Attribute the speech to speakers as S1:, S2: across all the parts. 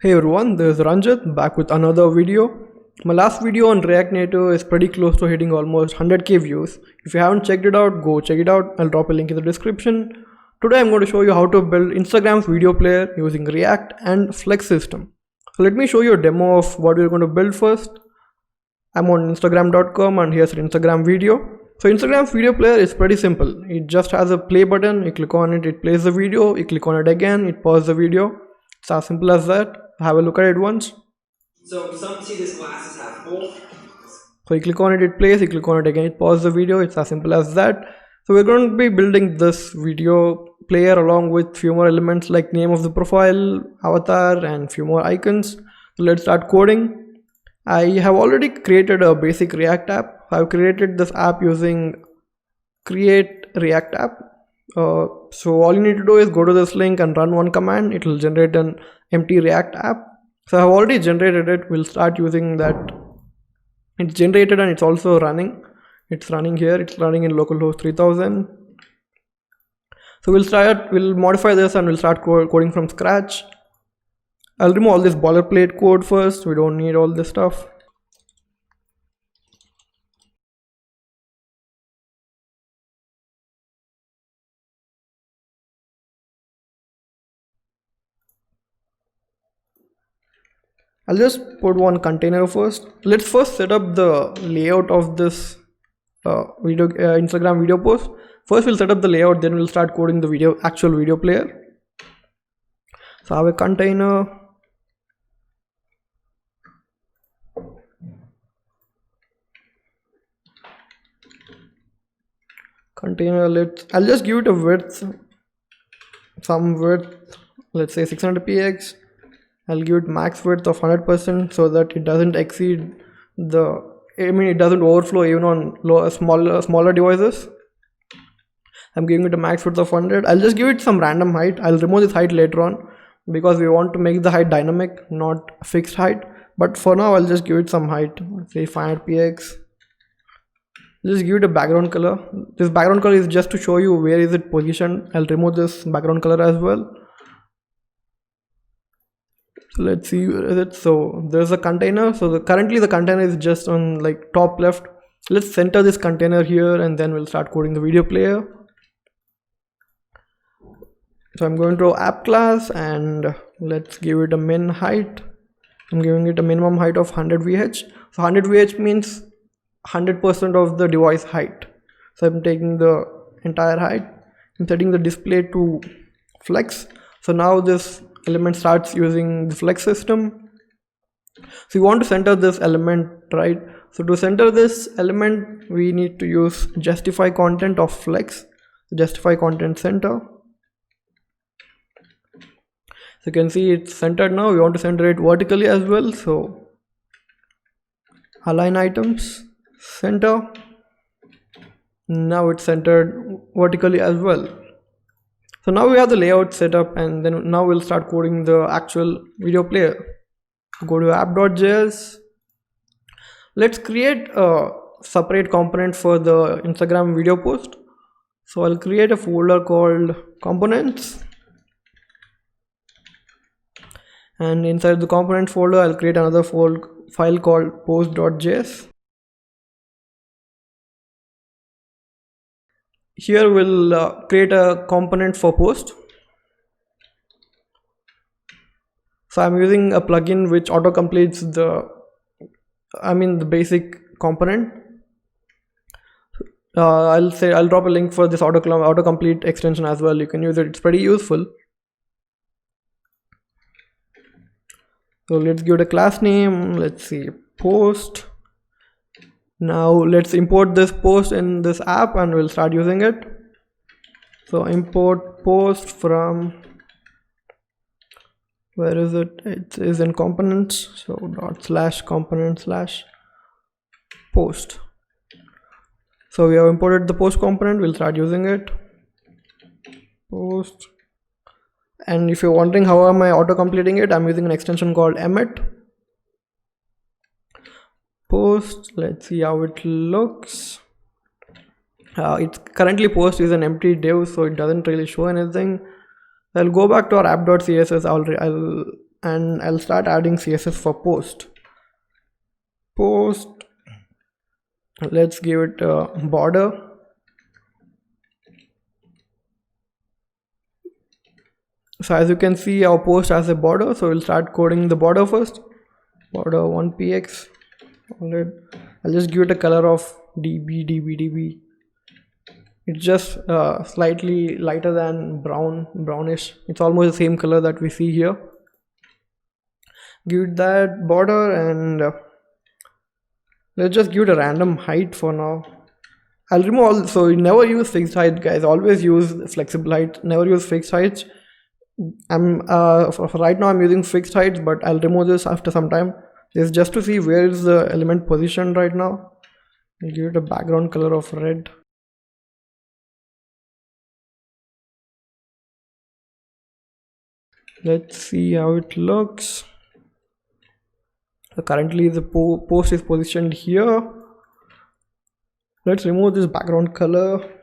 S1: Hey everyone, this is Ranjit back with another video. My last video on React Native is pretty close to hitting almost 100k views. If you haven't checked it out, go check it out. I'll drop a link in the description. Today I'm going to show you how to build Instagram's video player using React and Flex system. So let me show you a demo of what we're going to build first. I'm on Instagram.com and here's an Instagram video. So Instagram's video player is pretty simple. It just has a play button. You click on it, it plays the video. You click on it again, it pauses the video. It's as simple as that. Have a look at it once.
S2: So some see this glass is half full.
S1: So you click on it, it plays. You click on it again, it pauses the video. It's as simple as that. So we're going to be building this video player along with few more elements like name of the profile, avatar, and few more icons. So let's start coding. I have already created a basic React app. I've created this app using create React app. So all you need to do is go to this link and run one command. It will generate an empty React app. So I've already generated it. We'll start using that. It's generated and it's also running. It's running here. It's running in localhost 3000. So we'll modify this and we'll start coding from scratch. I'll remove all this boilerplate code first. We don't need all this stuff. I'll just put one container first. Let's first set up the layout of this Instagram video post. First we'll set up the layout, then we'll start coding the actual video player. So I have a container. I'll just give it a width, some width, let's say 600px. I'll give it max width of 100% so that it doesn't exceed it doesn't overflow even on smaller devices. I'm giving it a max width of 100. I'll just give it some random height. I'll remove this height later on because we want to make the height dynamic, not fixed height. But for now, I'll just give it some height, say 500px. Just give it a background color. This background color is just to show you where is it positioned. I'll remove this background color as well. So let's see where is it. So there's a container. So currently the container is just on like top left. Let's center this container here and then we'll start coding the video player. So I'm going to app class and let's give it a min height. I'm giving it a minimum height of 100 vh. So 100 vh means 100% of the device height. So I'm taking the entire height. I'm setting the display to flex. So now this element starts using the flex system. So you want to center this element, right? So to center this element, we need to use justify content of flex, justify content center. So you can see it's centered now. We want to center it vertically as well. So align items, center. Now it's centered vertically as well. So now we have the layout set up and then now we'll start coding the actual video player. Go to app.js. Let's create a separate component for the Instagram video post. So I'll create a folder called components. And inside the component folder, I'll create another file called post.js. Here we'll create a component for post. So I'm using a plugin which auto-completes the basic component. I'll drop a link for this autocomplete extension as well. You can use it. It's pretty useful. So let's give it a class name. Let's see, post. Now let's import this post in this app and we'll start using it. So import post from, where is it? It is in components. So /component/post. So we have imported the post component. We'll start using it. Post. And if you're wondering how am I auto completing it, I'm using an extension called Emmet. Post, let's see how it looks. It's currently post is an empty div, so it doesn't really show anything. I'll go back to our app.css. I'll and I'll start adding CSS for post. Let's give it a border. So as you can see, our post has a border, so we'll start coding the border first. Border 1px. I'll just give it a color of db. It's just slightly lighter than brownish. It's almost the same color that we see here. Give it that border, and let's just give it a random height for now. I'll remove all, so you never use fixed height, guys. Always use flexible height, never use fixed heights. For right now I'm using fixed heights, but I'll remove this after some time. This is just to see where is the element positioned right now. I'll give it a background color of red. Let's see how it looks. So currently the post is positioned here. Let's remove this background color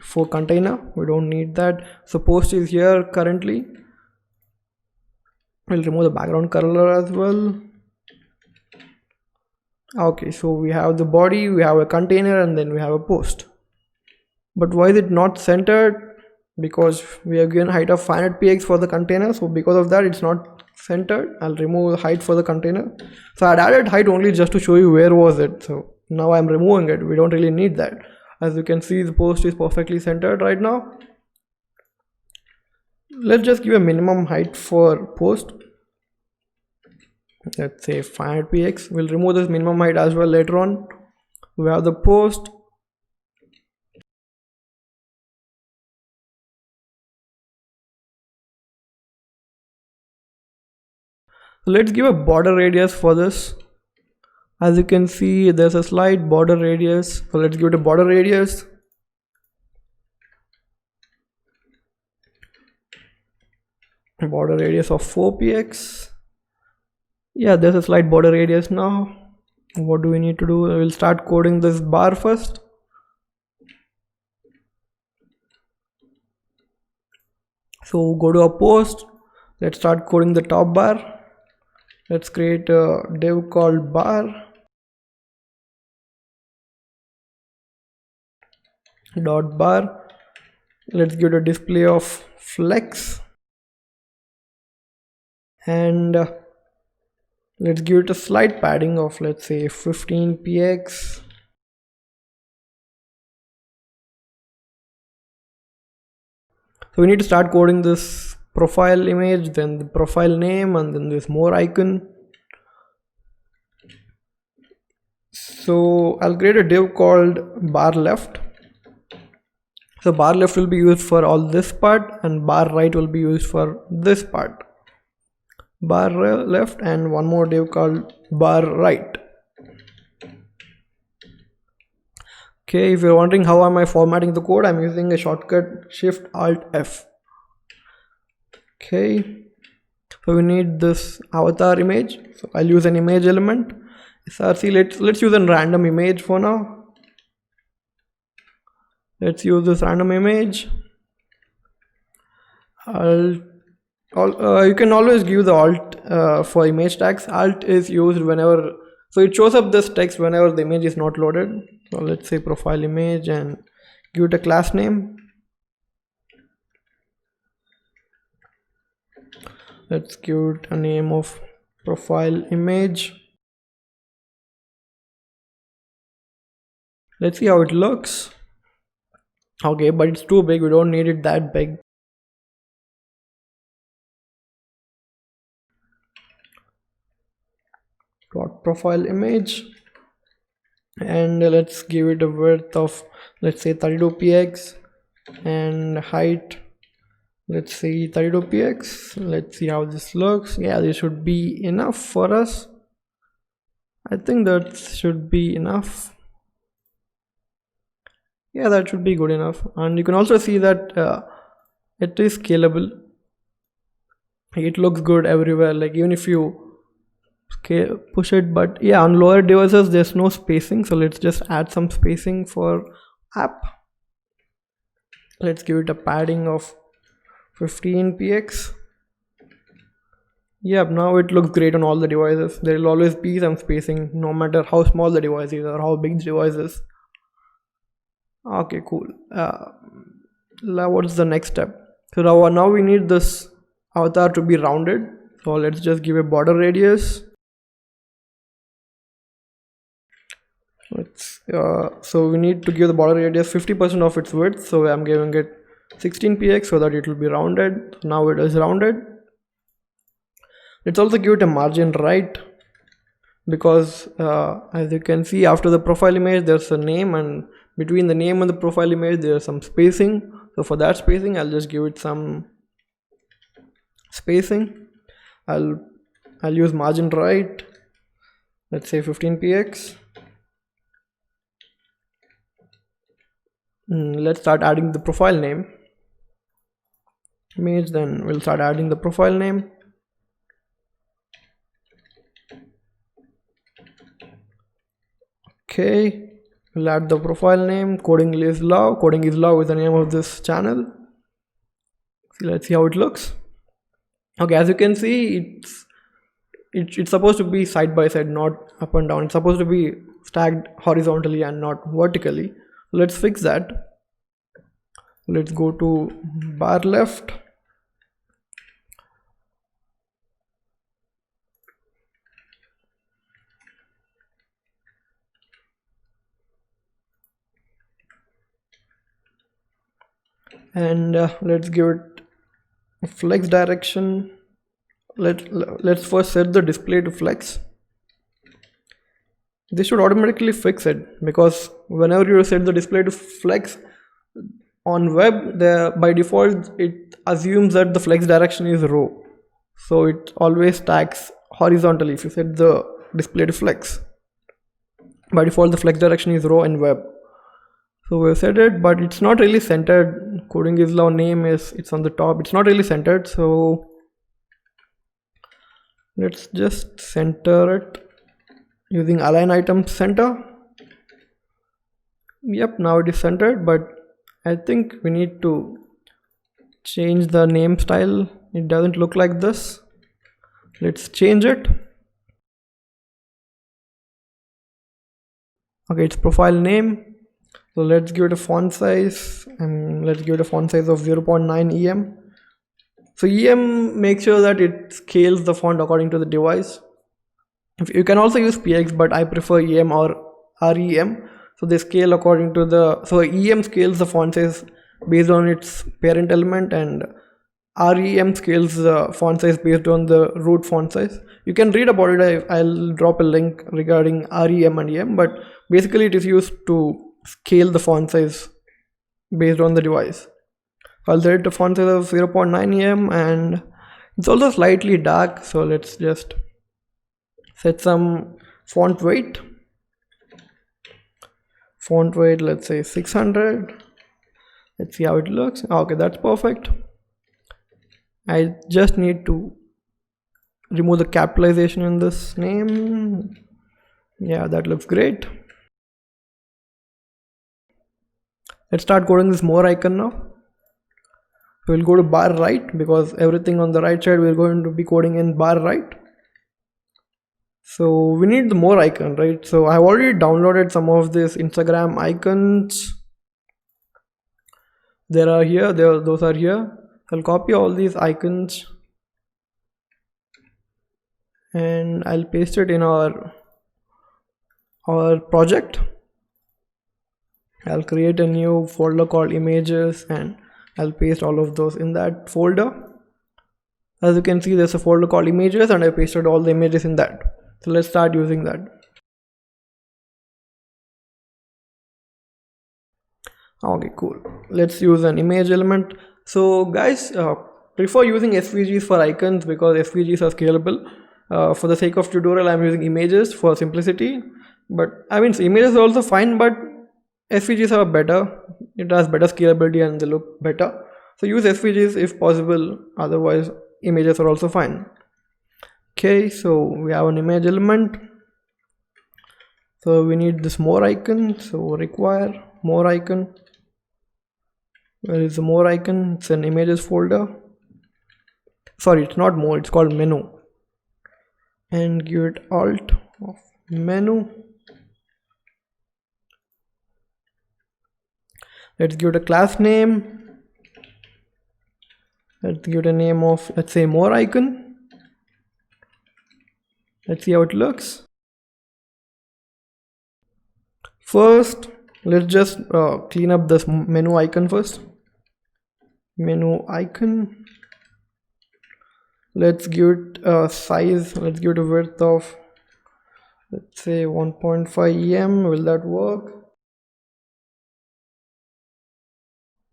S1: for container. We don't need that. So post is here currently. We'll remove the background color as well. Okay, so we have the body, we have a container, and then we have a post. But why is it not centered? Because we have given height of 500px for the container, so because of that it's not centered. I'll remove the height for the container. So I'd added height only just to show you where was it. So now I'm removing it. We don't really need that. As you can see, the post is perfectly centered right now. Let's just give a minimum height for post. Let's say 500px. We'll remove this minimum height as well later on. We have the post. Let's give a border radius for this. As you can see, there's a slight border radius. So let's give it a border radius. Border radius of 4px. Yeah, there's a slight border radius now. What do we need to do? We'll start coding this bar first. So go to a post. Let's start coding the top bar. Let's create a div called bar. Dot bar. Let's give it a display of flex. And let's give it a slight padding of, let's say, 15px. So we need to start coding this profile image, then the profile name, and then this more icon. So I'll create a div called bar left. So bar left will be used for all this part, and bar right will be used for this part. Bar left, and one more div called bar right. Okay, if you're wondering how am I formatting the code, I'm using a shortcut Shift Alt F. Okay, so we need this avatar image. So I'll use an image element. src, let's use a random image for now. Let's use this random image. You can always give the alt for image tags. Alt is used whenever, so it shows up this text whenever the image is not loaded. So let's say profile image and give it a class name. Let's give it a name of profile image. Let's see how it looks. Okay, but it's too big, we don't need it that big. Dot profile image, and let's give it a width of, let's say, 32px, and height, let's say 32px. Let's see how this looks. Yeah, this should be enough for us. I think that should be enough. Yeah, that should be good enough. And you can also see that it is scalable. It looks good everywhere, like even if you push it. But yeah, on lower devices there's no spacing, so let's just add some spacing for app. Let's give it a padding of 15px. Yep, now it looks great on all the devices. There will always be some spacing no matter how small the device is or how big the device is. Okay, cool. What's the next step? So now we need this avatar to be rounded. So let's just give a border radius. So we need to give the border radius 50% of its width. So I'm giving it 16px so that it will be rounded. So now it is rounded. Let's also give it a margin right, because as you can see, after the profile image there's a name, and between the name and the profile image there's some spacing. So for that spacing I'll just give it some spacing. I'll use margin right, let's say 15px. Let's start adding the profile name image, then we'll start adding the profile name. Okay, we'll add the profile name. Coding is love. Coding is love is the name of this channel. So let's see how it looks. Okay, as you can see, it's supposed to be side by side, not up and down. It's supposed to be stacked horizontally and not vertically. Let's fix that. Let's go to bar left. And let's give it a flex direction. Let's first set the display to flex. This should automatically fix it, because whenever you set the display to flex on web, by default it assumes that the flex direction is row, so it always stacks horizontally if you set the display to flex. By default the flex direction is row in web. So we've set it, but it's not really centered. Coding is love name it's on the top. It's not really centered, so let's just center it using align item center. Yep, now it is centered, but I think we need to change the name style. It doesn't look like this. Let's change it. Okay, it's profile name. So let's give it a font size, and let's give it a font size of 0.9 EM. So EM makes sure that it scales the font according to the device. You can also use PX, but I prefer EM or REM. So they scale according to so EM scales the font size based on its parent element, and REM scales the font size based on the root font size. You can read about it. I'll drop a link regarding REM and EM, but basically it is used to scale the font size based on the device. I'll set the font size of 0.9 EM, and it's also slightly dark, so let's just set some font weight. Font weight, let's say 600. Let's see how it looks. Okay, that's perfect. I just need to remove the capitalization in this name. Yeah, that looks great. Let's start coding this more icon now. We'll go to bar right, because everything on the right side we're going to be coding in bar right. So we need the more icon, right? So I've already downloaded some of these Instagram icons. Those are here. I'll copy all these icons and I'll paste it in our project. I'll create a new folder called images, and I'll paste all of those in that folder. As you can see, there's a folder called images, and I pasted all the images in that. So let's start using that. Okay, cool. Let's use an image element. So guys, prefer using SVGs for icons because SVGs are scalable. For the sake of tutorial, I'm using images for simplicity. But I mean, images are also fine, but SVGs are better. It has better scalability and they look better. So use SVGs if possible. Otherwise, images are also fine. Okay, so we have an image element. So we need this more icon. So require more icon. Where is the more icon? It's an images folder. Sorry, it's not more, it's called menu. and give it alt of menu. Let's give it a class name. Let's give it a name of, let's say, more icon. Let's see how it looks. First, let's just clean up this menu icon first. Menu icon. Let's give it a size. Let's give it a width of, let's say, 1.5 em. Will that work?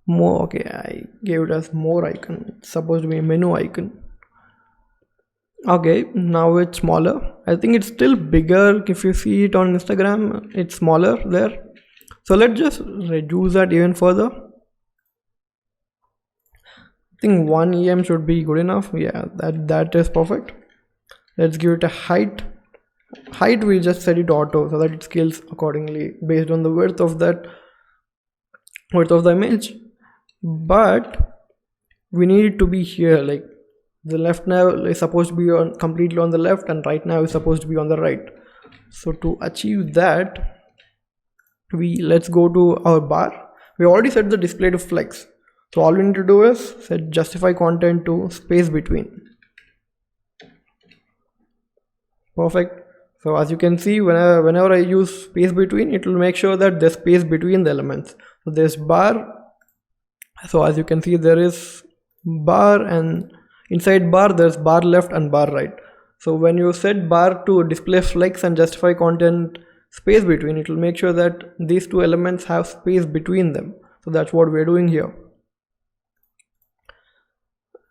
S1: More. Okay, I gave it as more icon. It's supposed to be a menu icon. Okay, now it's smaller. I think it's still bigger. If you see it on Instagram, it's smaller there. So let's just reduce that even further. I think 1 em should be good enough. Yeah, that is perfect. Let's give it a height. Height, we just set it auto so that it scales accordingly based on the width of the image. But we need it to be here, like the left nav is supposed to be on completely on the left and right now is supposed to be on the right. So to achieve that, let's go to our bar. We already set the display to flex, so all we need to do is set justify content to space between. Perfect. So as you can see, whenever I use space between, it will make sure that there's space between the elements. So there's bar. So as you can see, there is bar, and inside bar there's bar left and bar right. So when you set bar to display flex and justify content space between, it will make sure that these two elements have space between them. So that's what we're doing here.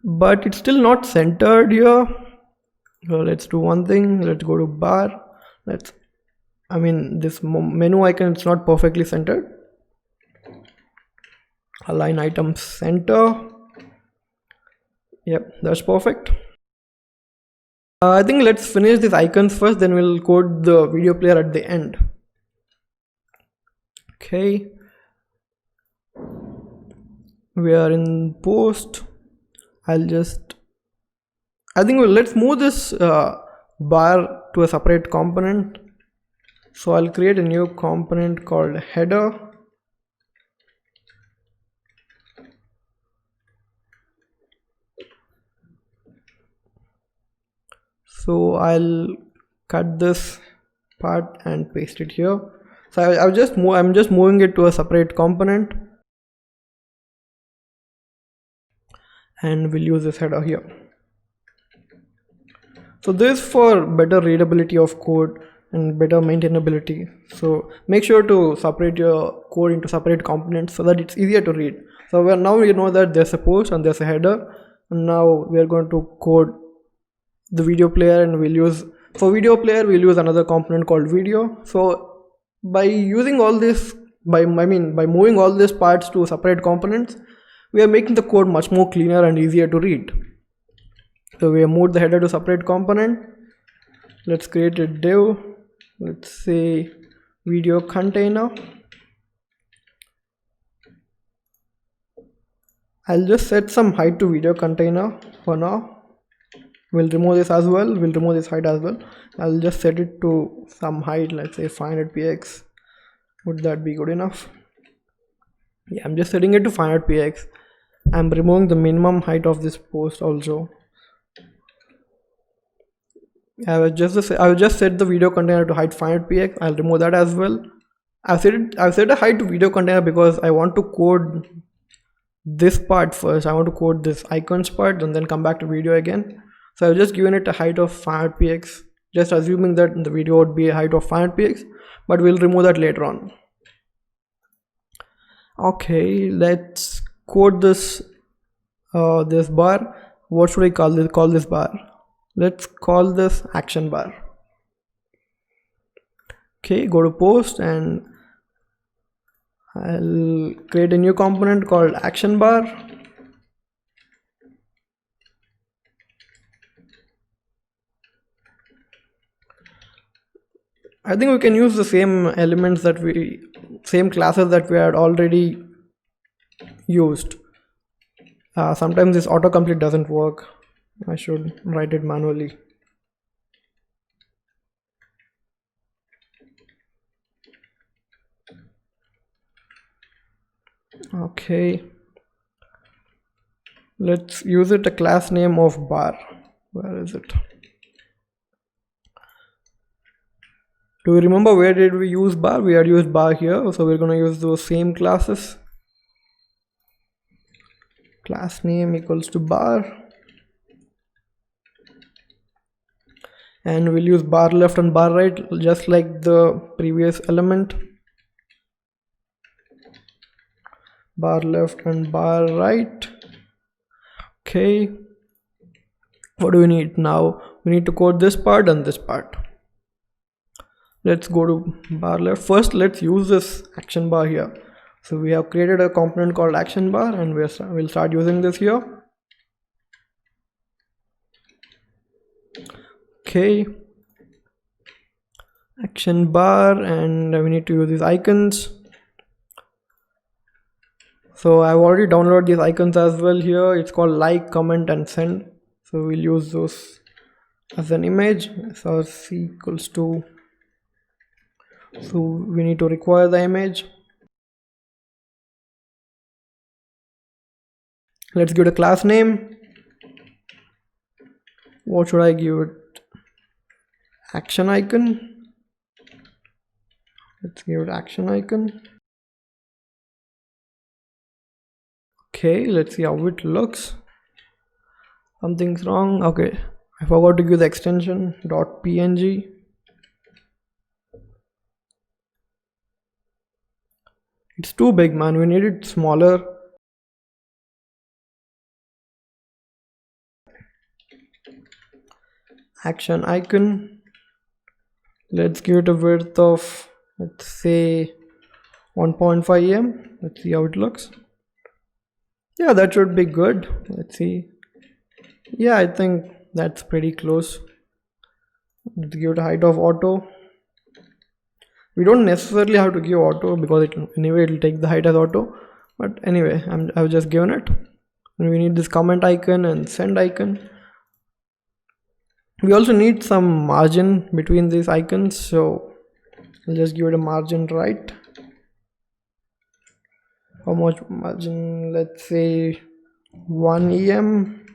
S1: But it's still not centered here. So let's do one thing. Let's go to bar. This menu icon, it's not perfectly centered. Align items center. Yep, that's perfect. I think let's finish these icons first, then we'll code the video player at the end. Okay, we are in post. Let's move this bar to a separate component. So I'll create a new component called header. So I'll cut this part and paste it here. So I'm just moving it to a separate component, and we'll use this header here. So this is for better readability of code and better maintainability. So make sure to separate your code into separate components so that it's easier to read. So now we know that there's a post and there's a header, and now we are going to code the video player, and for video player we'll use another component called video. So by using all this, by moving all these parts to separate components, we are making the code much more cleaner and easier to read. So we have moved the header to separate component. Let's create a div. Let's say video container. I'll just set some height to video container for now. We'll remove this as well. We'll remove this height as well. I'll just set it to some height, let's say 500px. Would that be good enough? Yeah, I'm just setting it to 500px. I'm removing the minimum height of this post also. I will just set the video container to height 500px. I'll remove that as well. I've set a height to video container because I want to code this part first. I want to code this icons part and then come back to video again. So I've just given it a height of 500px, just assuming that the video would be a height of 500px, but we'll remove that later on. Okay, let's code this this bar. What should I call this bar? Let's call this action bar. Okay, go to post, and I'll create a new component called action bar. I think we can use the same elements same classes that we had already used. Sometimes this autocomplete doesn't work. I should write it manually. Okay, let's use it a class name of bar. Where is it? Do you remember where did we use bar? We had used bar here, so we're going to use those same classes. Class name equals to bar, and we'll use bar left and bar right just like the previous element. Bar left and bar right. Okay, what do we need now? We need to code this part and this part. Let's go to bar left. First, let's use this action bar here. So we have created a component called action bar, and we'll start using this here. Okay, action bar, and we need to use these icons. So I've already downloaded these icons as well here. It's called like, comment, and send. So we'll use those as an image. So C equals to, so we need to require the image. Let's give it a class name. What should I give it? Action icon. Let's give it action icon. Okay, let's see how it looks. Something's wrong. Okay, I forgot to give the extension .png. It's too big, man. We need it smaller. Action icon. Let's give it a width of, let's say, 1.5 em. Let's see how it looks. Yeah, that should be good. Let's see. Yeah, I think that's pretty close. Let's give it a height of auto. We don't necessarily have to give auto because anyway it'll take the height as auto. But anyway, I've just given it. And we need this comment icon and send icon. We also need some margin between these icons, so I'll just give it a margin right. How much margin? Let's say 1 em.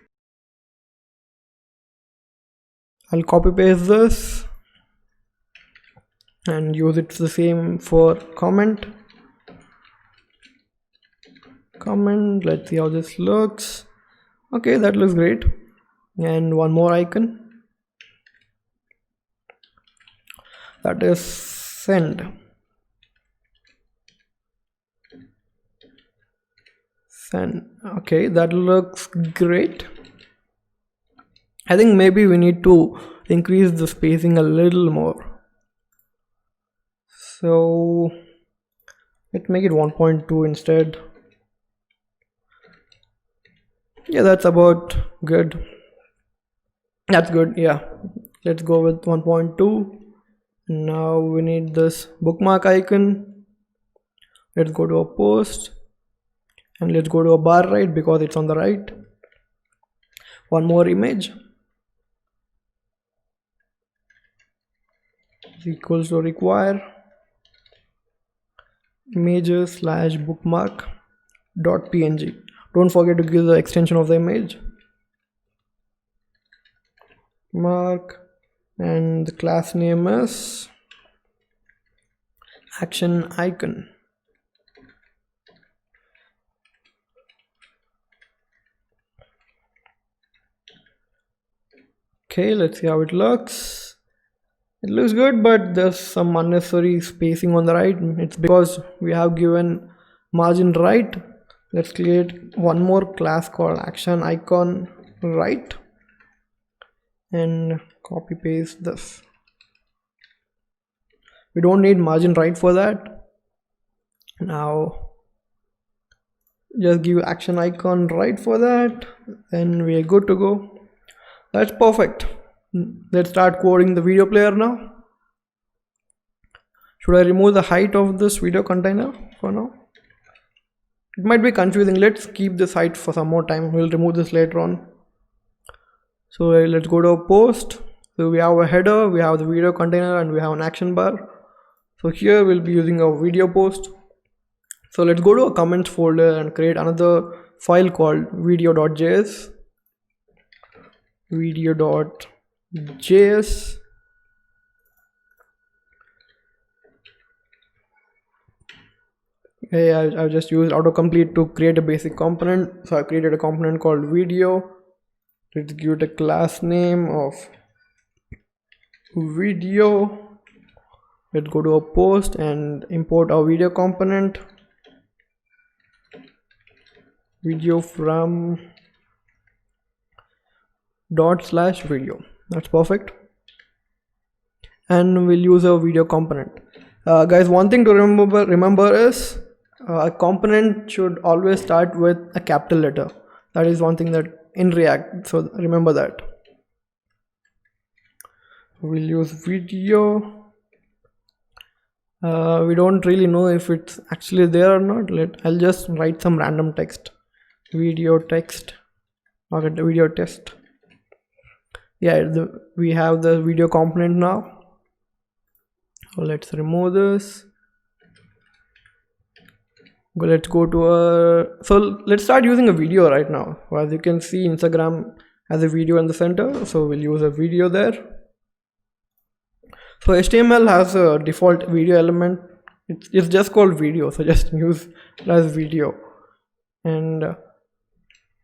S1: I'll copy paste this and use it the same for comment. Let's see how this looks. Okay, that looks great. And one more icon, that is send. Okay, that looks great. I think maybe we need to increase the spacing a little more. So let's make it 1.2 instead. Yeah, that's about good. That's good. Yeah, let's go with 1.2. Now we need this bookmark icon. Let's go to a post and let's go to a bar right because it's on the right. One more image equals to require images slash bookmark dot png. Don't forget to give the extension of the image mark, and the class name is action icon. Okay, let's see how it looks. It looks good, but there's some unnecessary spacing on the right. It's because we have given margin right. Let's create one more class called action icon right and copy paste this. We don't need margin right for that. Now just give action icon right for that, then we are good to go. That's perfect. Let's start coding the video player now. Should I remove the height of this video container for now? It might be confusing. Let's keep this height for some more time. We'll remove this later on. So let's go to a post. So we have a header, we have the video container, and we have an action bar. So here we'll be using a video post. So let's go to a comments folder and create another file called video.js. Video.js. Okay, I've just used autocomplete to create a basic component. So I created a component called video. Let's give it a class name of video. Let's go to a post and import our video component. Video from ./video. That's perfect. And we'll use a video component. Guys, one thing to remember is a component should always start with a capital letter. That is one thing that in React, so remember that. We'll use video. We don't really know if it's actually there or not. I'll just write some random text. Video text. Okay, the video text. Yeah, we have the video component now. So let's remove this. Let's go to so let's start using a video right now. As you can see, Instagram has a video in the center, so we'll use a video there. So HTML has a default video element. It's just called video, so just use it as video. And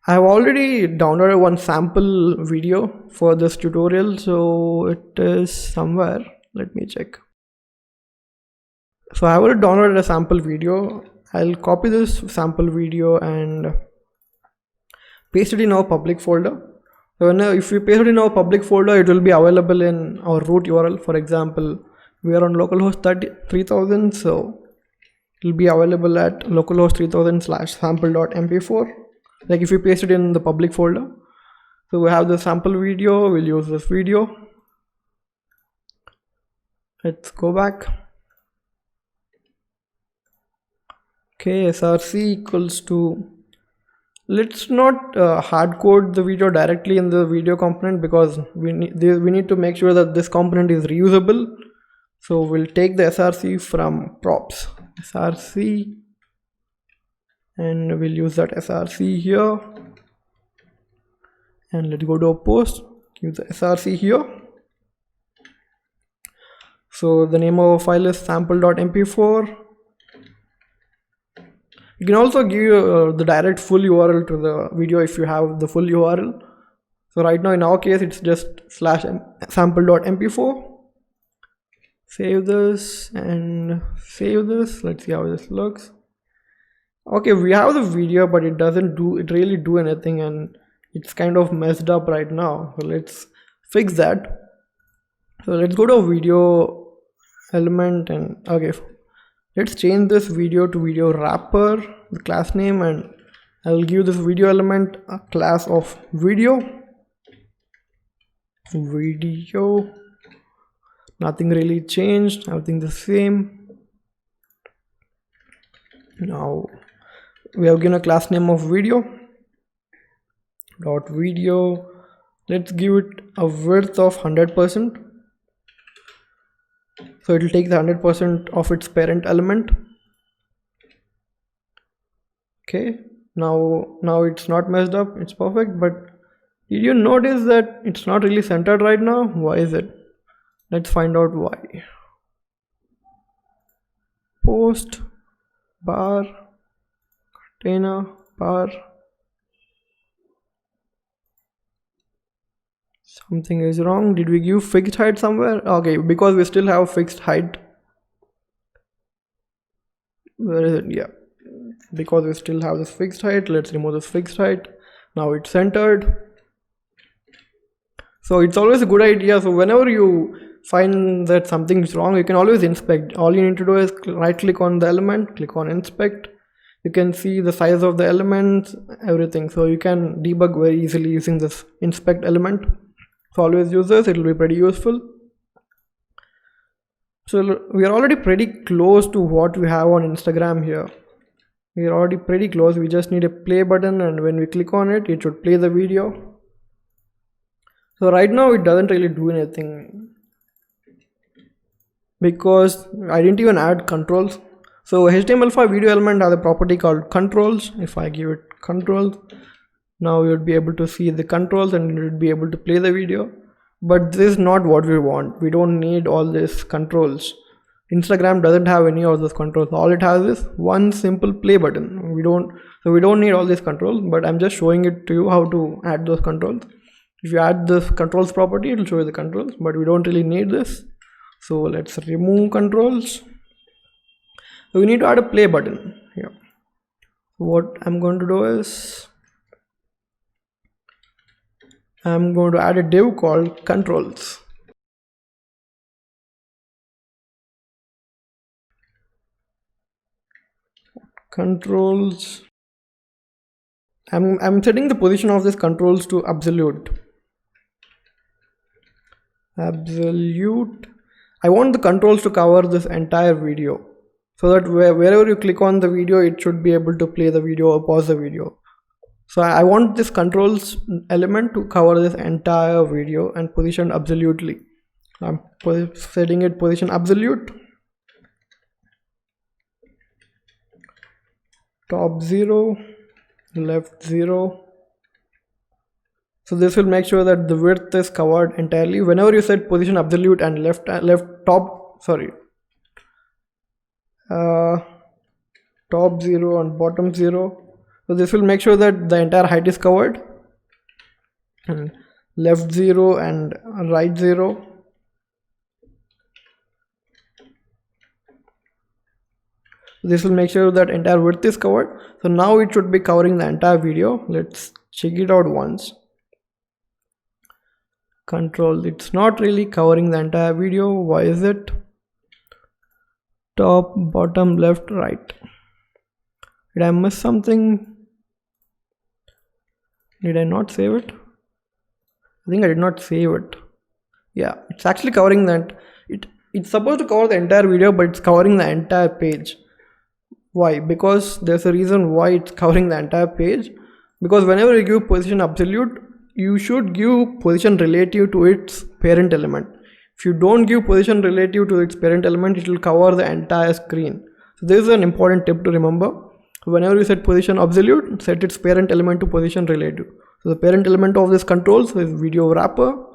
S1: I have already downloaded one sample video for this tutorial, so it is somewhere. Let me check. So I have already downloaded a sample video. I'll copy this sample video and paste it in our public folder. So if we paste it in our public folder, it will be available in our root URL. For example, we are on localhost 3000, so it will be available at localhost 3000/sample.mp4. Like if we paste it in the public folder. So we have the sample video. We'll use this video. Let's go back. Okay, src equals to, let's not hard code the video directly in the video component, because we need to make sure that this component is reusable. So we'll take the src from props, src, and we'll use that src here. And let's go to a post, use the src here. So the name of our file is sample.mp4. You can also give the direct full URL to the video if you have the full URL. So right now in our case it's just /sample.mp4. Save this and save this. Let's see how this looks. Okay, we have the video, but it doesn't really do anything, and it's kind of messed up right now. So let's fix that. So let's go to a video element and okay, let's change this video to video wrapper, the class name, and I'll give this video element a class of video. Nothing really changed, everything the same. Now we have given a class name of video. .video. Let's give it a width of 100%. So it will take the 100% of its parent element. Okay, now it's not messed up, it's perfect. But did you notice that it's not really centered right now? Why is it? Let's find out why. Post bar container bar. Something is wrong. Did we give fixed height somewhere? Okay, because we still have fixed height. Where is it? Yeah, because we still have this fixed height. Let's remove this fixed height. Now it's centered. So it's always a good idea. So whenever you find that something is wrong, you can always inspect. All you need to do is right click on the element, click on inspect. You can see the size of the elements, everything. So you can debug very easily using this inspect element. So always use this, it will be pretty useful. So we are already pretty close to what we have on Instagram here. We are already pretty close. We just need a play button, and when we click on it, it should play the video. So right now it doesn't really do anything because I didn't even add controls. So HTML5 video element has a property called controls. If I give it controls, now you would be able to see the controls and you would be able to play the video. But this is not what we want. We don't need all these controls. Instagram doesn't have any of those controls. All it has is one simple play button. We don't need all these controls, but I'm just showing it to you how to add those controls. If you add this controls property, it will show you the controls, but we don't really need this. So let's remove controls. So we need to add a play button here. What I'm going to do is I'm going to add a div called controls. Controls. I'm setting the position of this controls to absolute. I want the controls to cover this entire video, so that wherever you click on the video, it should be able to play the video or pause the video. So I want this controls element to cover this entire video and positioned absolutely. I'm setting it position absolute. Top 0, left 0. So this will make sure that the width is covered entirely. Whenever you set position absolute and top 0 and bottom 0, so this will make sure that the entire height is covered, and left 0 and right 0. This will make sure that entire width is covered. So now it should be covering the entire video. Let's check it out once. Control, it's not really covering the entire video. Why is it? Top, bottom, left, right. Did I miss something? Did I not save it? I think I did not save it. Yeah, it's actually covering that. It's supposed to cover the entire video, but it's covering the entire page. Why? Because there's a reason why it's covering the entire page. Because whenever you give position absolute, you should give position relative to its parent element. If you don't give position relative to its parent element, it will cover the entire screen. So this is an important tip to remember. Whenever you set position absolute, set its parent element to position relative. So the parent element of this controls is video wrapper,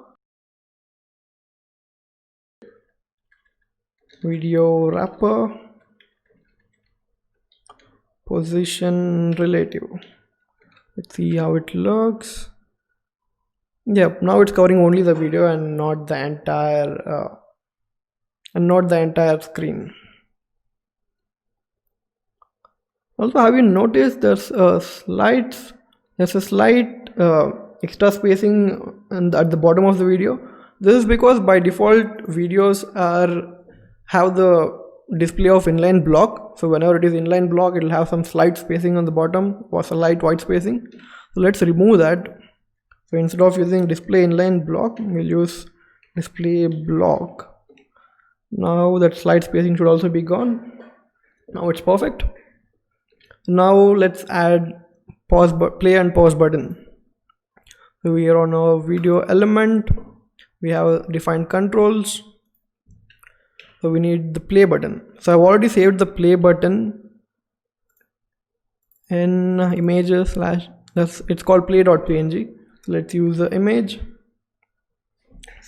S1: position relative. Let's see how it looks. Yep, now it's covering only the video and not the entire screen. Also, have you noticed there's a slight extra spacing at the bottom of the video? This is because by default videos have the display of inline block. So whenever it is inline block, it will have some slight spacing on the bottom or slight white spacing. So let's remove that. So instead of using display inline block, we'll use display block. Now that slight spacing should also be gone. Now it's perfect. Now let's add play and pause button. So we are on our video element. We have defined controls. So we need the play button. So I've already saved the play button in images / it's called play.png. So let's use the image.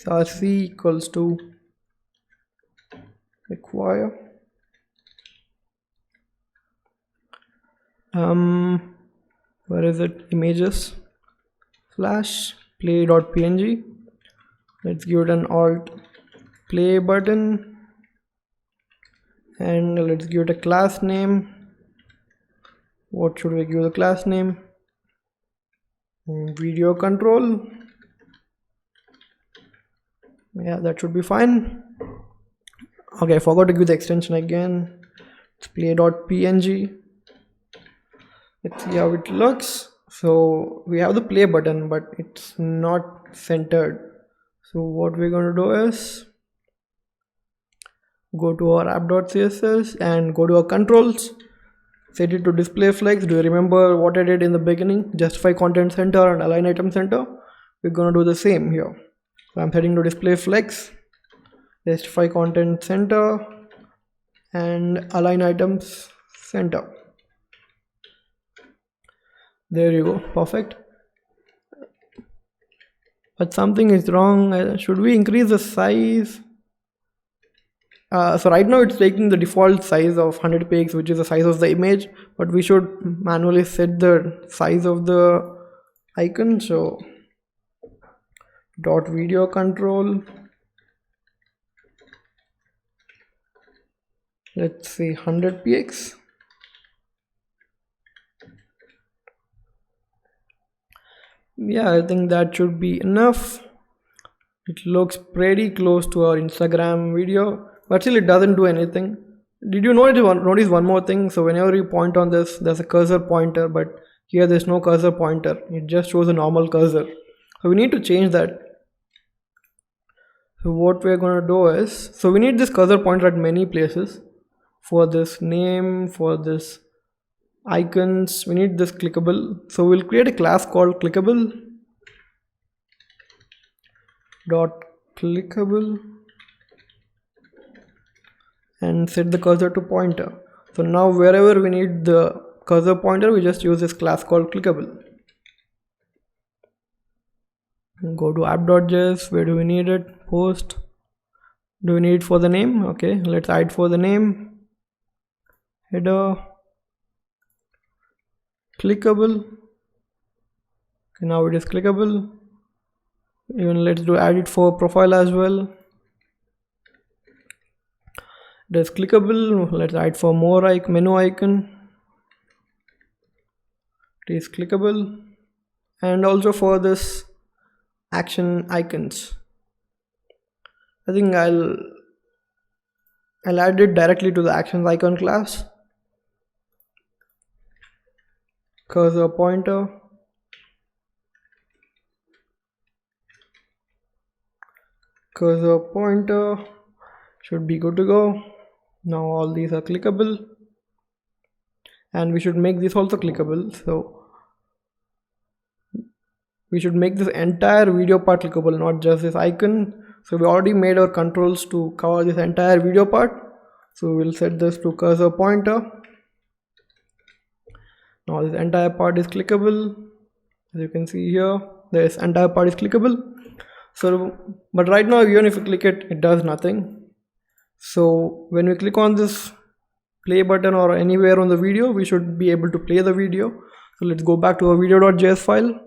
S1: rc equals to require where is it? Images / play.png. Let's give it an alt play button. And let's give it a class name. What should we give the class name? Video control. Yeah, that should be fine. Okay, I forgot to give the extension again. It's play.png. Let's see how it looks. So we have the play button, but it's not centered. So what we're going to do is go to our app.css and go to our controls, set it to display flex. Do you remember what I did in the beginning? Justify content center and align item center. We're going to do the same here. So I'm setting to display flex, justify content center, and align items center. There you go, perfect. But something is wrong. Should we increase the size? So right now it's taking the default size of 100 px, which is the size of the image, but we should manually set the size of the icon. So dot video control, let's say 100 px. Yeah, I think that should be enough. It looks pretty close to our Instagram video, but still it doesn't do anything. Did you notice one more thing? So whenever you point on this, there's a cursor pointer, but here there's no cursor pointer. It just shows a normal cursor. So we need to change that. So what we're going to do is, so we need this cursor pointer at many places. For this name, for this icons, we need this clickable. So we'll create a class called clickable dot clickable and set the cursor to pointer. So now wherever we need the cursor pointer, we just use this class called clickable. And go to app.js. Where do we need it? Post. Do we need it for the name? Okay, let's add for the name. Header. Clickable. Okay, now it is clickable. Even let's add it for profile as well. It is clickable. Let's add for more menu icon. It is clickable. And also for this action icons, I think I'll add it directly to the actions icon class. Cursor pointer. Cursor pointer should be good to go. Now all these are clickable, and we should make this also clickable. So we should make this entire video part clickable, not just this icon. So we already made our controls to cover this entire video part. So we'll set this to cursor pointer. Now this entire part is clickable. As you can see here, this entire part is clickable. So, but right now, even if you click it, it does nothing. So when we click on this play button or anywhere on the video, we should be able to play the video. So let's go back to our video.js file.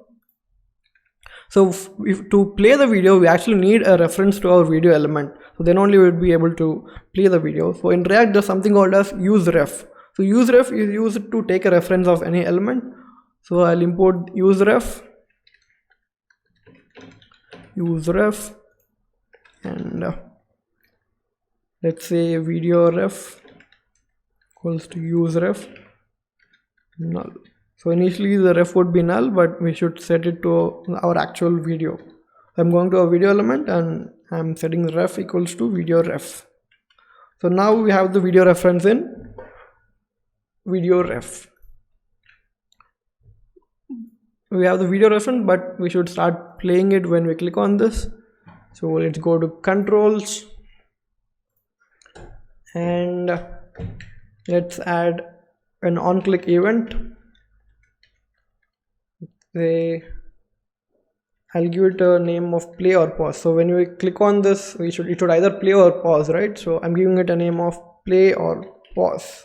S1: So to play the video, we actually need a reference to our video element. So then only we'll be able to play the video. So in React, there's something called as useRef. So useRef is used to take a reference of any element. So I'll import useRef, and let's say video ref equals to useRef null. So initially the ref would be null, but we should set it to our actual video. I'm going to a video element and I'm setting the ref equals to video ref. So now we have the video reference in video ref. We have the video reference, but we should start playing it when we click on this. So let's go to controls and let's add an on-click event. I'll give it a name of play or pause. So when we click on this, it should either play or pause, right? So I'm giving it a name of play or pause,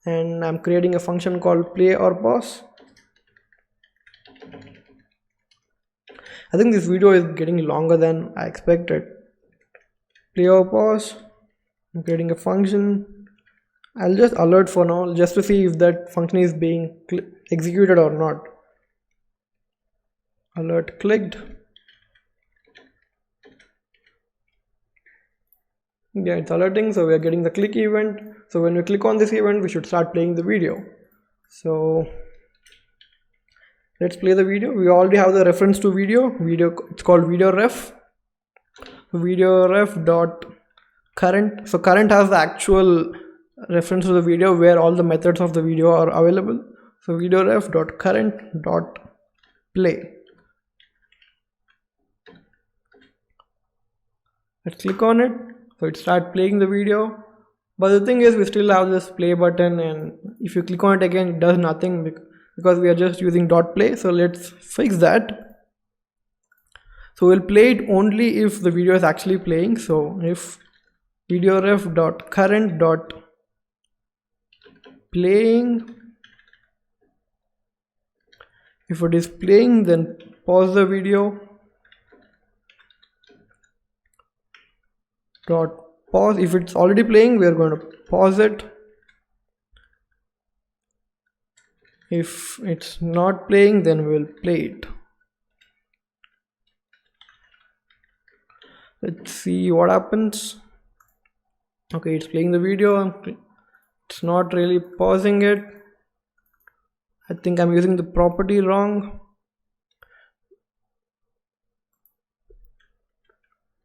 S1: and I'm creating a function called play or pause. I think this video is getting longer than I expected. Play or pause. I'm creating a function. I'll just alert for now, just to see if that function is being executed or not. Alert clicked. Yeah, it's alerting, so we are getting the click event. So when we click on this event, we should start playing the video. So let's play the video. We already have the reference to video. It's called video ref. Video ref dot current. So current has the actual reference to the video where all the methods of the video are available. So video ref dot current dot play. Let's click on it. So it starts playing the video. But the thing is, we still have this play button, and if you click on it again, it does nothing because we are just using .play. So let's fix that. So we'll play it only if the video is actually playing. So if videoref.current.playing, if it is playing, then pause the video. Pause. If it's already playing, we are going to pause it. If it's not playing, then we will play it. Let's see what happens. Okay, it's playing the video. It's not really pausing it. I think I'm using the property wrong.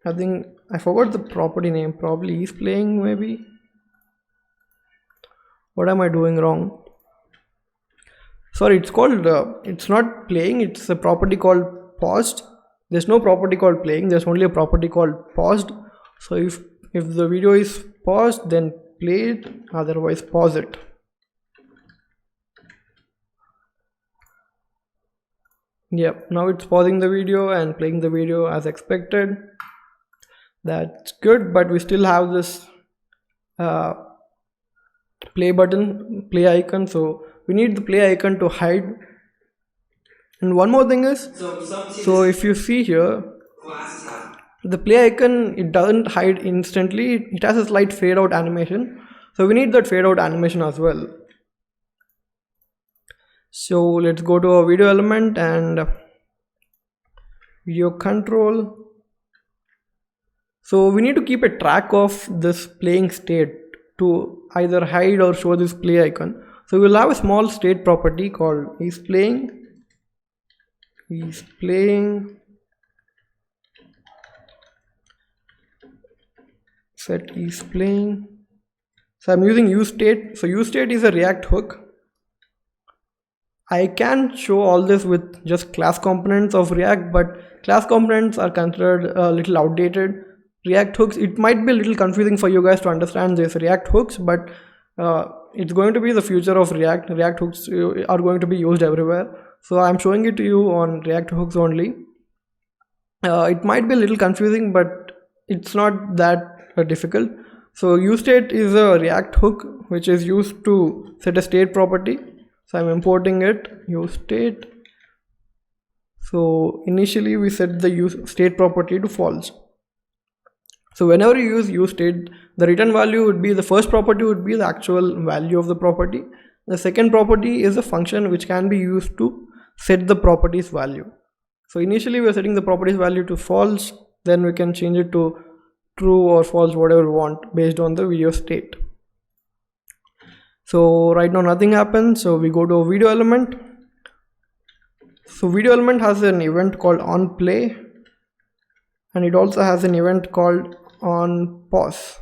S1: I think I forgot the property name. Probably is playing, maybe. What am I doing wrong? Sorry, it's called it's not playing, it's a property called paused. There's no property called playing, there's only a property called paused. So if the video is paused, then play it, otherwise pause it. Yep, now it's pausing the video and playing the video as expected. That's good, but we still have this play button, play icon, so we need the play icon to hide. And one more thing is, so if you see here, the play icon, it doesn't hide instantly, it has a slight fade out animation, so we need that fade out animation as well. So let's go to our video element and video control. So we need to keep a track of this playing state to either hide or show this play icon. So we'll have a small state property called isPlaying, set isPlaying. So I'm using useState. So useState is a React hook. I can show all this with just class components of React, but class components are considered a little outdated. React hooks, it might be a little confusing for you guys to understand this React hooks, but it's going to be the future of React. React hooks are going to be used everywhere. So I'm showing it to you on React hooks only. It might be a little confusing, but it's not that difficult. So useState is a React hook which is used to set a state property. So I'm importing it, useState. So initially we set the useState property to false. So whenever you use useState, the return value would be, the first property would be the actual value of the property. The second property is a function which can be used to set the property's value. So initially we are setting the property's value to false, then we can change it to true or false, whatever we want based on the video state. So right now nothing happens, so we go to a video element. So video element has an event called onPlay, and it also has an event called onPause.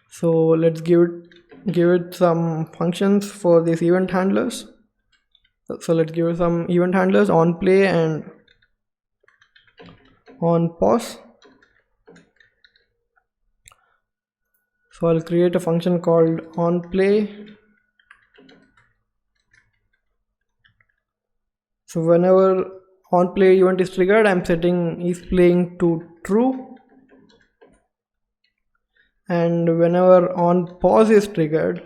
S1: So let's give it some functions for these event handlers. So let's give it some event handlers, onPlay and onPause. So I'll create a function called onPlay. So whenever onPlay event is triggered, I'm setting isPlaying to true, and whenever onPause is triggered,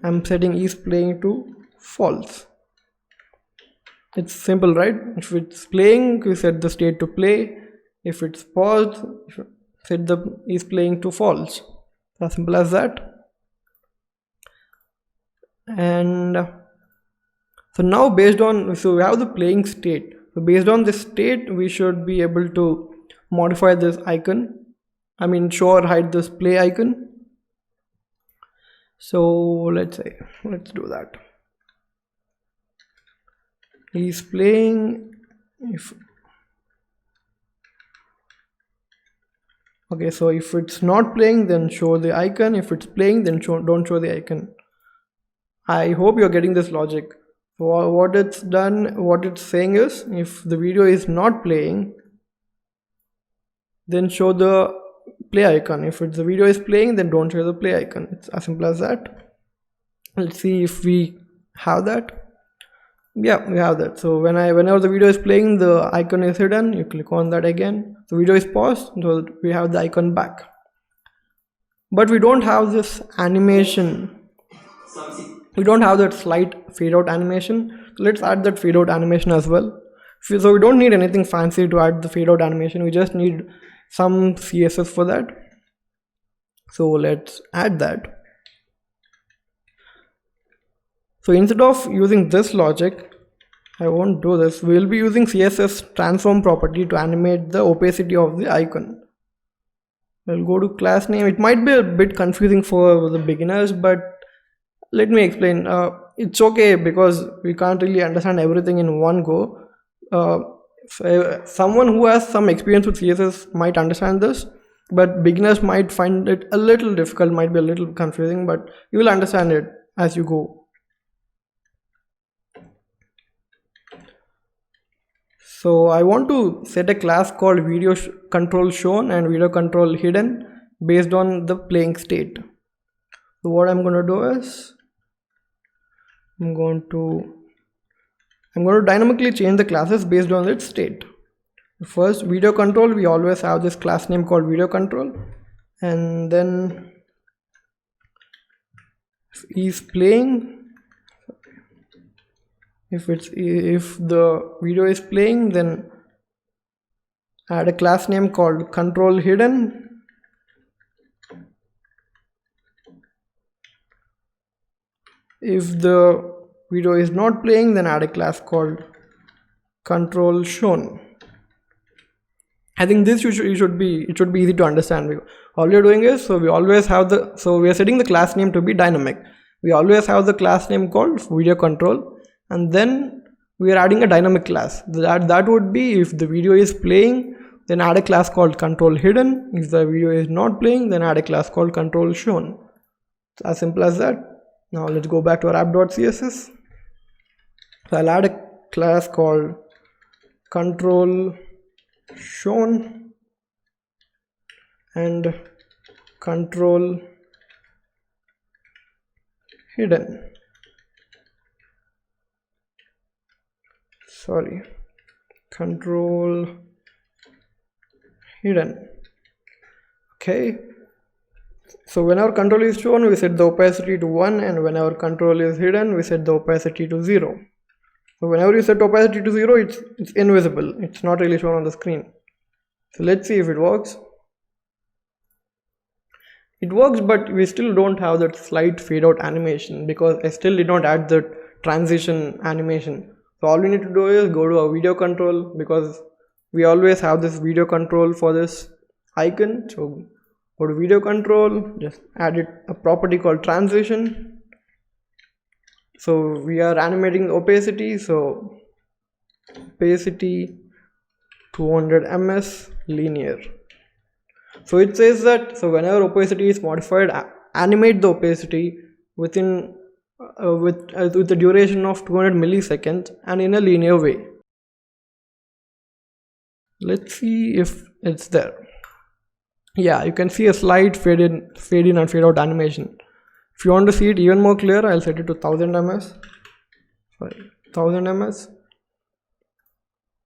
S1: I'm setting isPlaying to false. It's simple, right? If it's playing, we set the state to play. If it's paused, set the isPlaying to false. As simple as that. And so now based on, so we have the playing state. So based on this state, we should be able to modify this icon. I mean, show or hide this play icon. So let's do that. He's playing. Okay, so if it's not playing, then show the icon. If it's playing, then don't show the icon. I hope you're getting this logic. So what it's saying is, if the video is not playing, then show the play icon. If the video is playing, then don't show the play icon. It's as simple as that. Let's see if we have that. Yeah, we have that. So whenever the video is playing, the icon is hidden. You click on that again. The video is paused, so we have the icon back. But we don't have this animation. We don't have that slight fade out animation. So let's add that fade out animation as well. So we don't need anything fancy to add the fade out animation. We just need some CSS for that. So let's add that. So instead of using this logic, I won't do this. We will be using CSS transform property to animate the opacity of the icon. We'll go to class name. It might be a bit confusing for the beginners, but let me explain. It's okay because we can't really understand everything in one go. Someone who has some experience with CSS might understand this, but beginners might find it a little difficult, might be a little confusing, but you will understand it as you go. So I want to set a class called video control shown and video control hidden based on the playing state. So what I'm going to do is I'm going to dynamically change the classes based on its state. First, video control, we always have this class name called video control, and then is playing. If the video is playing, then add a class name called control hidden. If the video is not playing, then add a class called control shown. I think this it should be easy to understand. All you're doing is, we are setting the class name to be dynamic. We always have the class name called video control, and then we are adding a dynamic class. That would be, if the video is playing, then add a class called control hidden. If the video is not playing, then add a class called control shown. It's as simple as that. Now let's go back to our app.css. So I'll add a class called control shown and control hidden. Control hidden. Okay, so when our control is shown, we set the opacity to 1, and when our control is hidden, we set the opacity to 0. So whenever you set opacity to 0, it's invisible. It's not really shown on the screen. So let's see if it works. It works, but we still don't have that slight fade out animation because I still did not add the transition animation. So all we need to do is go to our video control, because we always have this video control for this icon. So go to video control, just add a property called transition. So we are animating opacity, so opacity 200 ms linear. So it says that, whenever opacity is modified, animate the opacity within with the duration of 200 milliseconds and in a linear way. Let's see if it's there. Yeah, you can see a slight fade in and fade out animation. If you want to see it even more clear, I'll set it to 1000 ms. 1000 ms.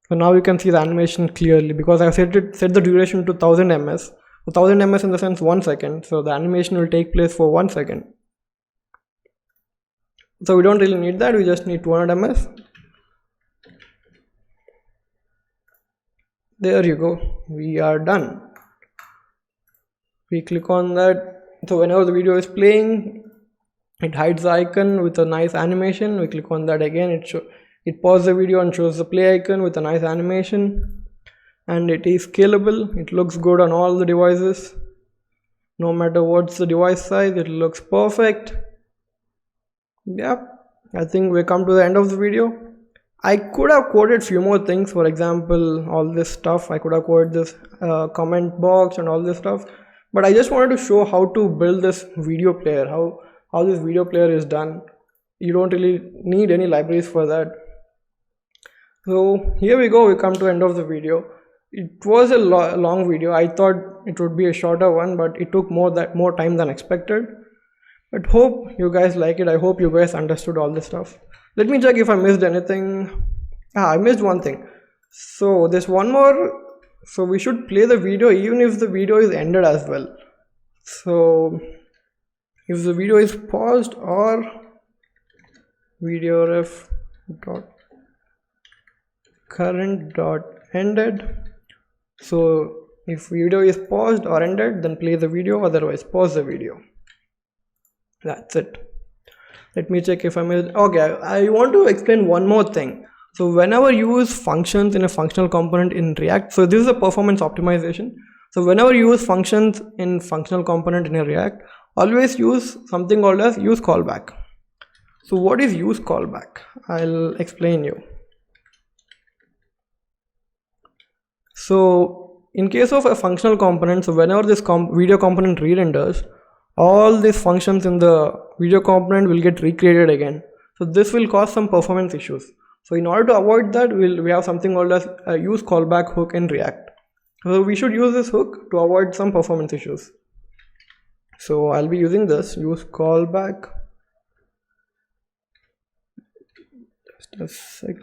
S1: So now you can see the animation clearly, because I've set the duration to 1000 ms. So 1000 ms in the sense 1 second. So the animation will take place for 1 second. So we don't really need that. We just need 200 ms. There you go. We are done. We click on that. So whenever the video is playing, it hides the icon with a nice animation. We click on that again. It pauses the video and shows the play icon with a nice animation. And it is scalable. It looks good on all the devices. No matter what's the device size, it looks perfect. Yeah, I think we come to the end of the video. I could have coded few more things. For example, all this stuff. I could have coded this comment box and all this stuff. But I just wanted to show how to build this video player, how this video player is done. you don't really need any libraries for that. So here we go, we come to end of the video. It was a long video. I thought it would be a shorter one, but it took more time than expected. But hope you guys like it. I hope you guys understood all this stuff. Let me check if I missed anything. I missed one thing. So there's one more. So we should play the video even if the video is ended as well. So if the video is paused or video ref dot current dot ended. So if video is paused or ended, then play the video, otherwise pause the video. That's it. Let me check if I missed. Okay, I want to explain one more thing. So whenever you use functions in a functional component in React, so this is a performance optimization. So whenever you use functions in functional component in a React, always use something called as useCallback. So what is useCallback? I'll explain you. So in case of a functional component, so whenever this video component re-renders, all these functions in the video component will get recreated again. So this will cause some performance issues. So in order to avoid that, we have something called as a useCallback hook in React. So we should use this hook to avoid some performance issues. So I'll be using this useCallback. Just a sec.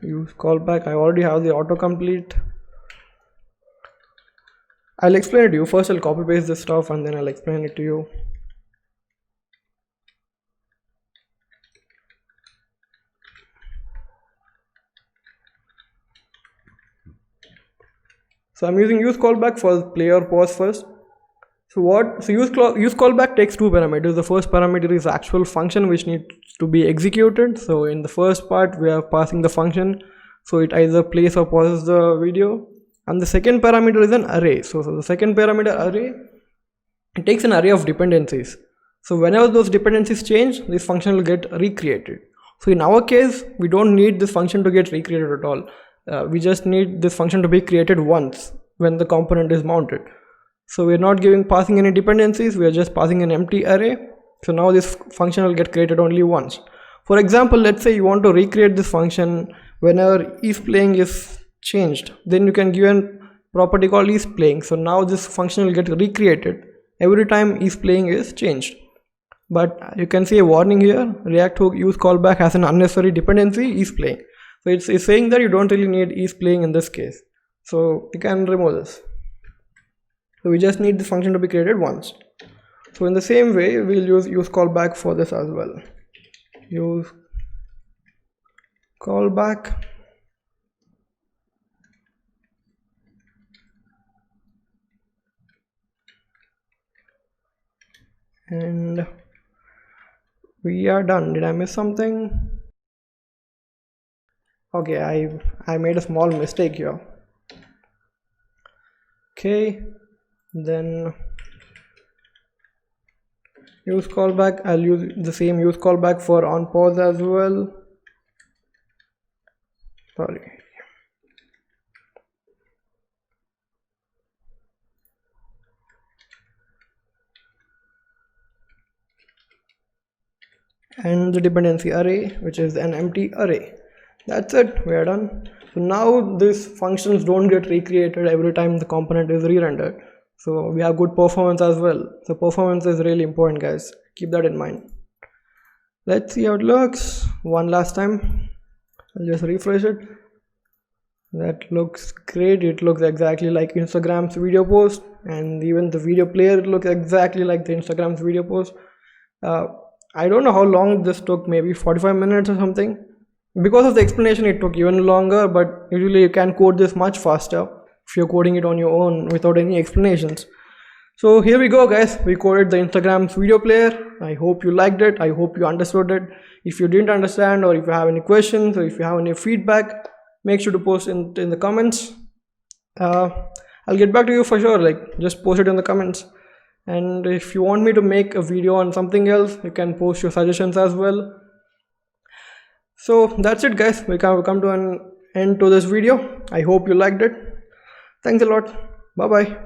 S1: useCallback. I already have the autocomplete. I'll explain it to you. First I'll copy paste this stuff and then I'll explain it to you. So I'm using useCallback for play or pause first. So useCallback takes two parameters. The first parameter is actual function which needs to be executed. So in the first part we are passing the function, so it either plays or pauses the video. And the second parameter is an array. So the second parameter array, it takes an array of dependencies. So whenever those dependencies change, this function will get recreated. So in our case, we don't need this function to get recreated at all. We just need this function to be created once when the component is mounted. So we're not passing any dependencies, we are just passing an empty array. So now this function will get created only once. For example, let's say you want to recreate this function whenever isPlaying is changed, then you can give a property called isPlaying. So now this function will get recreated every time isPlaying is changed. But you can see a warning here, React hook useCallback has an unnecessary dependency isPlaying. So it's saying that you don't really need isPlaying in this case. So you can remove this. So we just need the function to be created once. So in the same way, we'll use useCallback for this as well. useCallback. And we are done. Did I miss something? Okay, I made a small mistake here. Okay, then useCallback. I'll use the same useCallback for on pause as well. Sorry. And the dependency array, which is an empty array. That's it, we are done. So now these functions don't get recreated every time the component is re-rendered. So we have good performance as well. So performance is really important, guys. Keep that in mind. Let's see how it looks one last time. I'll just refresh it. That looks great. It looks exactly like Instagram's video post, and even the video player looks exactly like the Instagram's video post. I don't know how long this took, maybe 45 minutes or something. Because of the explanation it took even longer, but usually you can code this much faster if you're coding it on your own without any explanations. So here we go, guys. We coded the Instagram's video player. I hope you liked it. I hope you understood it. If you didn't understand, or if you have any questions, or if you have any feedback, make sure to post in the comments. I'll get back to you for sure. Like, just post it in the comments. And if you want me to make a video on something else, you can post your suggestions as well. So that's it, guys. We come to an end to this video. I hope you liked it. Thanks a lot. Bye bye.